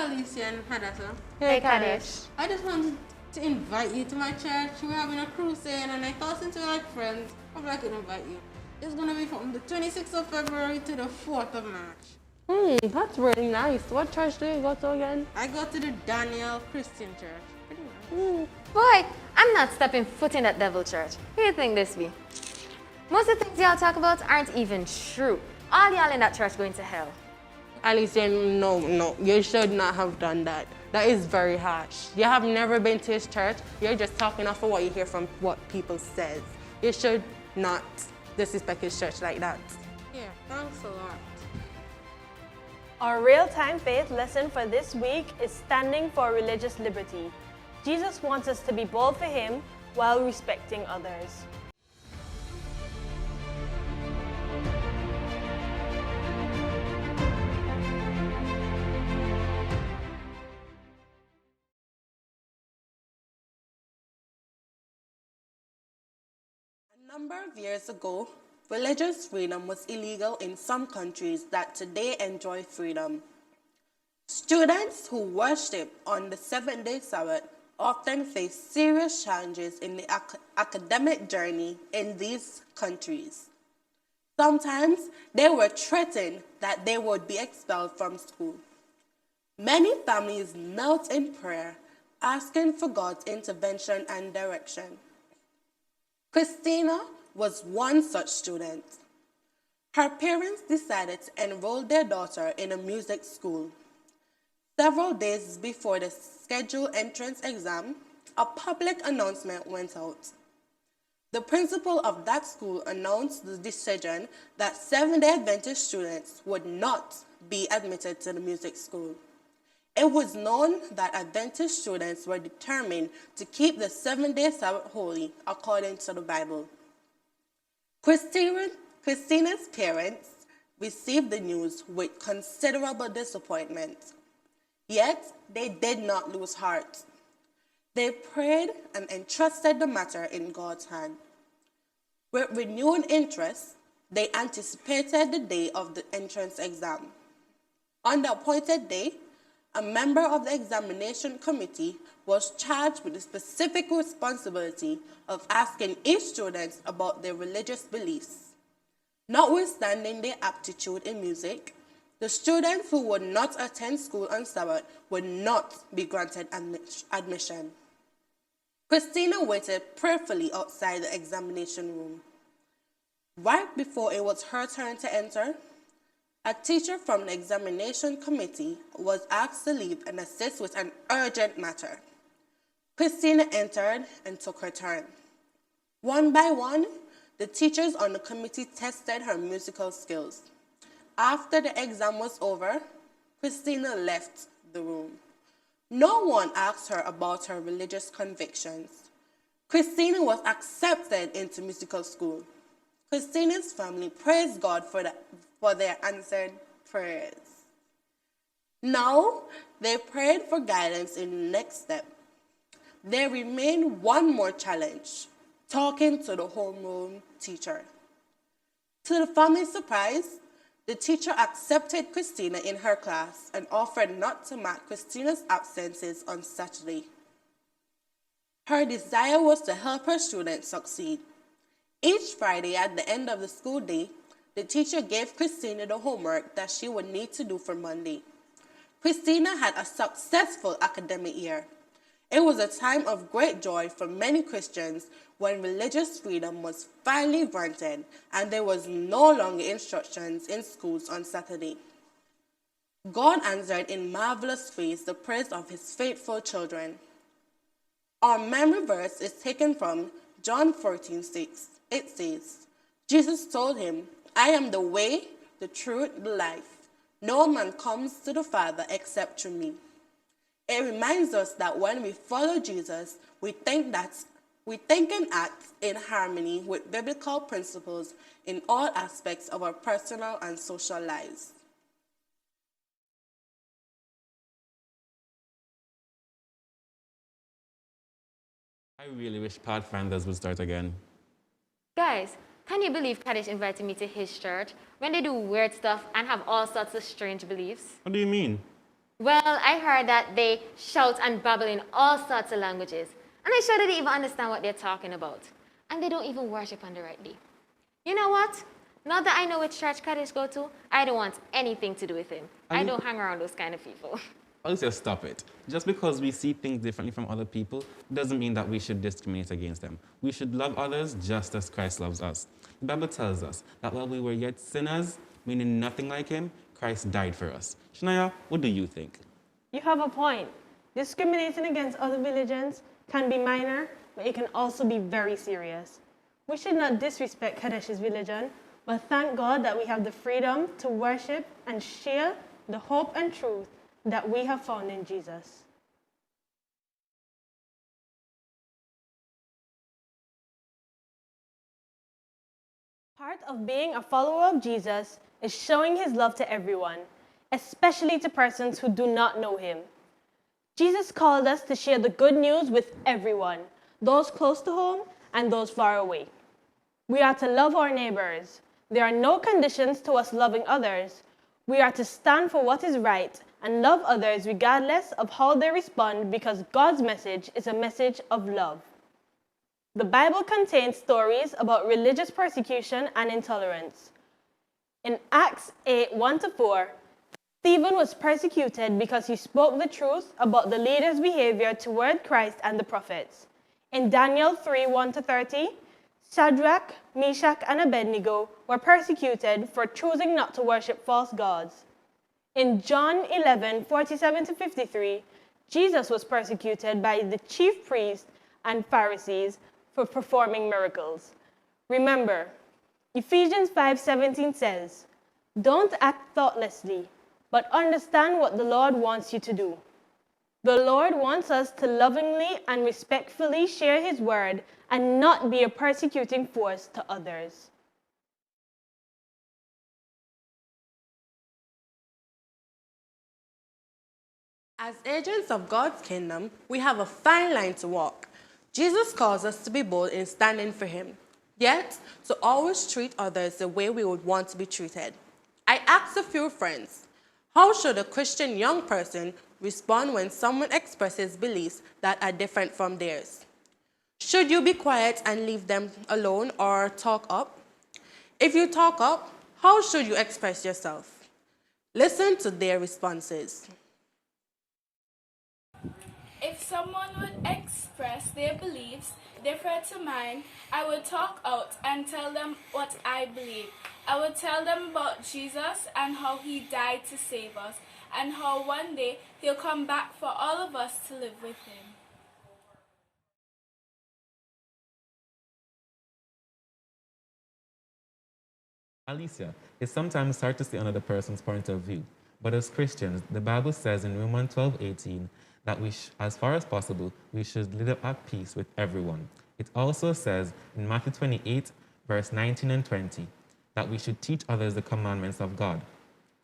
Alicia and Hadassah. Hey, Kadesh. I just wanted to invite you to my church. We're having a crusade, and I thought since we're like friends, I could invite you. It's going to be from the 26th of February to the 4th of March. That's really nice. What church do you go to again? I go to the Daniel Christian Church. Pretty nice. Boy, I'm not stepping foot in that devil church. Who do you think this be? Most of the things y'all talk about aren't even true. All y'all in that church going to hell. Alicia, no, you should not have done that. That is very harsh. You have never been to his church. You're just talking off of what you hear from what people says. You should not disrespect his church like that. Yeah, thanks a lot. Our real-time faith lesson for this week is standing for religious liberty. Jesus wants us to be bold for him while respecting others. A number of years ago, religious freedom was illegal in some countries that today enjoy freedom. Students who worship on the seventh-day Sabbath often face serious challenges in the academic journey in these countries. Sometimes they were threatened that they would be expelled from school. Many families knelt in prayer, asking for God's intervention and direction. Christina was one such student. Her parents decided to enroll their daughter in a music school. Several days before the scheduled entrance exam, a public announcement went out. The principal of that school announced the decision that Seventh-day Adventist students would not be admitted to the music school. It was known that Adventist students were determined to keep the seventh-day Sabbath holy according to the Bible. Christina's parents received the news with considerable disappointment. Yet, they did not lose heart. They prayed and entrusted the matter in God's hand. With renewed interest, they anticipated the day of the entrance exam. On the appointed day, a member of the examination committee was charged with the specific responsibility of asking each student about their religious beliefs. Notwithstanding their aptitude in music, the students who would not attend school on Sabbath would not be granted admission. Christina waited prayerfully outside the examination room. Right before it was her turn to enter, a teacher from the examination committee was asked to leave and assist with an urgent matter. Christina entered and took her turn. One by one, the teachers on the committee tested her musical skills. After the exam was over, Christina left the room. No one asked her about her religious convictions. Christina was accepted into musical school. Christina's family praised God for their answered prayers. Now, they prayed for guidance in the next step. There remained one more challenge, talking to the homeroom teacher. To the family's surprise, the teacher accepted Christina in her class and offered not to mark Christina's absences on Saturday. Her desire was to help her students succeed. Each Friday at the end of the school day, the teacher gave Christina the homework that she would need to do for Monday. Christina had a successful academic year. It was a time of great joy for many Christians when religious freedom was finally granted and there was no longer instructions in schools on Saturday. God answered in marvelous ways the prayers of his faithful children. Our memory verse is taken from John 14:6. It says, Jesus told him, I am the way, the truth, the life. No man comes to the Father except through me. It reminds us that when we follow Jesus, we think and act in harmony with biblical principles in all aspects of our personal and social lives. I really wish Pathfinders would start again. Guys, can you believe Kadesh invited me to his church when they do weird stuff and have all sorts of strange beliefs? What do you mean? Well, I heard that they shout and babble in all sorts of languages. And I sure didn't even understand what they're talking about. And they don't even worship on the right day. You know what? Now that I know which church Kadesh go to, I don't want anything to do with him. I don't hang around those kind of people. Alicia, stop it. Just because we see things differently from other people doesn't mean that we should discriminate against them. We should love others just as Christ loves us. The Bible tells us that while we were yet sinners, meaning nothing like him, Christ died for us. Shania, what do you think? You have a point. Discriminating against other religions can be minor, but it can also be very serious. We should not disrespect Kadesh's religion, but thank God that we have the freedom to worship and share the hope and truth that we have found in Jesus. Part of being a follower of Jesus is showing his love to everyone, especially to persons who do not know him. Jesus called us to share the good news with everyone, those close to home and those far away. We are to love our neighbors. There are no conditions to us loving others. We are to stand for what is right and love others regardless of how they respond, because God's message is a message of love. The Bible contains stories about religious persecution and intolerance. In Acts 8, 1-4, Stephen was persecuted because he spoke the truth about the leaders' behavior toward Christ and the prophets. In Daniel 3, 1-30, Shadrach, Meshach, and Abednego were persecuted for choosing not to worship false gods. In John 11, 47-53, Jesus was persecuted by the chief priests and Pharisees for performing miracles. Remember, Ephesians 5:17 says, "Don't act thoughtlessly, but understand what the Lord wants you to do." The Lord wants us to lovingly and respectfully share his word and not be a persecuting force to others. As agents of God's kingdom, we have a fine line to walk. Jesus calls us to be bold in standing for him, yet to always treat others the way we would want to be treated. I asked a few friends, how should a Christian young person respond when someone expresses beliefs that are different from theirs? Should you be quiet and leave them alone or talk up? If you talk up, how should you express yourself? Listen to their responses. If someone would express their beliefs different to mine, I would talk out and tell them what I believe. I would tell them about Jesus and how he died to save us, and how one day he'll come back for all of us to live with him. Alicia, it's sometimes hard to see another person's point of view, but as Christians, the Bible says in Romans 12:18 that as far as possible, we should live at peace with everyone. It also says in Matthew 28, verse 19 and 20, that we should teach others the commandments of God.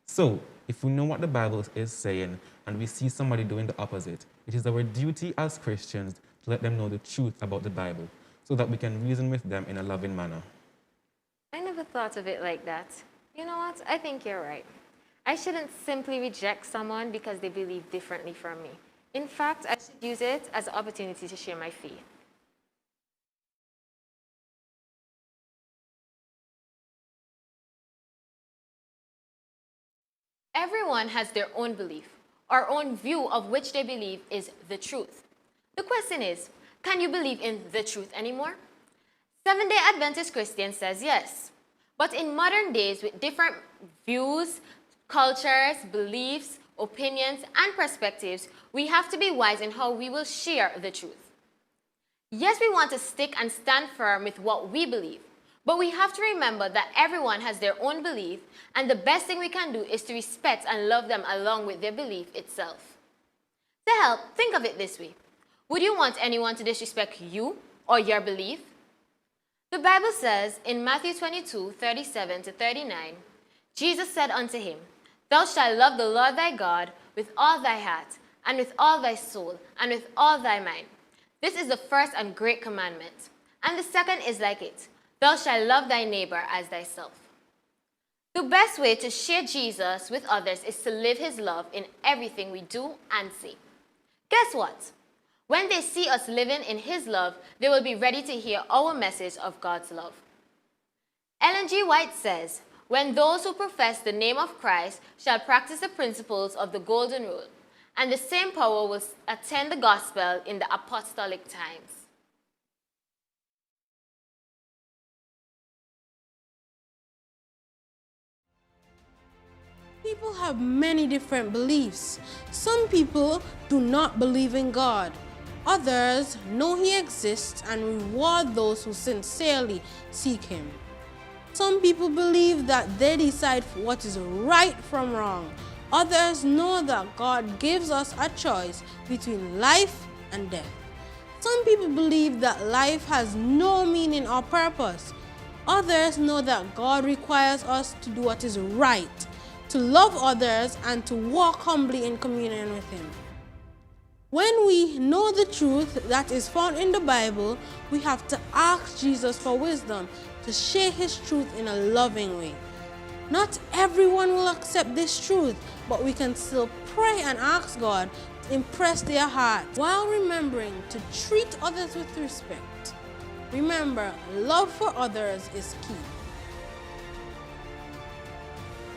So, if we know what the Bible is saying and we see somebody doing the opposite, it is our duty as Christians to let them know the truth about the Bible so that we can reason with them in a loving manner. I never thought of it like that. You know what? I think you're right. I shouldn't simply reject someone because they believe differently from me. In fact, I should use it as an opportunity to share my faith. Everyone has their own belief, our own view of which they believe is the truth. The question is, can you believe in the truth anymore? Seventh-day Adventist Christian says yes. But in modern days, with different views, cultures, beliefs, opinions, and perspectives, we have to be wise in how we will share the truth. Yes, we want to stick and stand firm with what we believe, but we have to remember that everyone has their own belief, and the best thing we can do is to respect and love them along with their belief itself. To help, think of it this way. Would you want anyone to disrespect you or your belief? The Bible says in Matthew 22:37-39, Jesus said unto him, "Thou shalt love the Lord thy God with all thy heart, and with all thy soul, and with all thy mind. This is the first and great commandment. And the second is like it, thou shalt love thy neighbor as thyself." The best way to share Jesus with others is to live his love in everything we do and say. Guess what? When they see us living in his love, they will be ready to hear our message of God's love. Ellen G. White says, when those who profess the name of Christ shall practice the principles of the Golden Rule, and the same power will attend the gospel in the apostolic times. People have many different beliefs. Some people do not believe in God. Others know he exists and reward those who sincerely seek him. Some people believe that they decide what is right from wrong. Others know that God gives us a choice between life and death. Some people believe that life has no meaning or purpose. Others know that God requires us to do what is right, to love others, and to walk humbly in communion with him. When we know the truth that is found in the Bible, we have to ask Jesus for wisdom to share his truth in a loving way. Not everyone will accept this truth, but we can still pray and ask God to impress their heart while remembering to treat others with respect. Remember, love for others is key.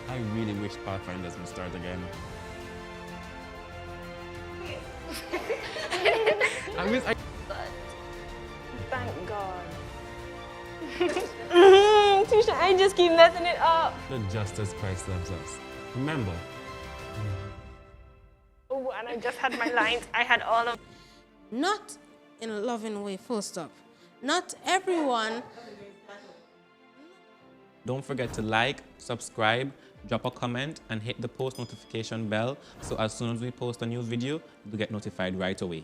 I really wish Pathfinders would start again. Thank God. Tisha, I just keep messing it up. Not just as Christ loves us. Remember. Oh, and I just had my lines. I had all of. Not in a loving way, full stop. Not everyone. Don't forget to like, subscribe, drop a comment, and hit the post notification bell so as soon as we post a new video, you'll get notified right away.